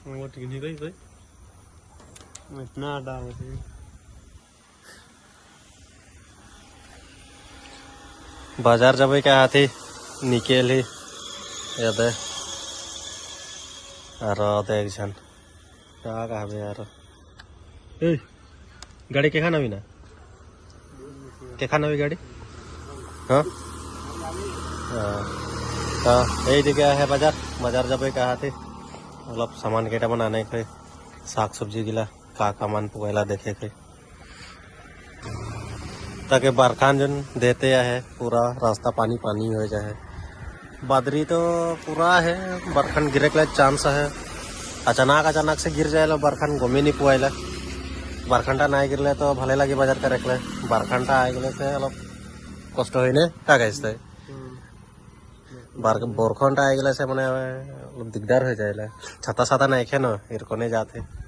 वो ठीक नहीं गई इतना डाल बाजार जब क्या हाथी निकेल ही याद है एक जन क्या कहा यार गाड़ी के खाना भी ना के खाना भी गाड़ी हाँ तो यही जगह है बाजार बाजार जब क्या हाथी मतलब सामान केटा बनाने के शाक सब्जी गिला का मान पुगला देखे के ताकि बरखान जन देते है पूरा रास्ता पानी पानी हो जाए बादरी तो पूरा है बरखान गिरे के चांस है अचानक से गिर जाए बरखान गमे नहीं पुआला बरखानटा नहीं गिरले तो भले लगे बाजार करे बरखानटा आ गए से अलग कष्ट होने क्या कहते बरखानटा आ गए से मैंने दिगदार हो जाए छाता छाता नहीं खे न इरको नहीं जाते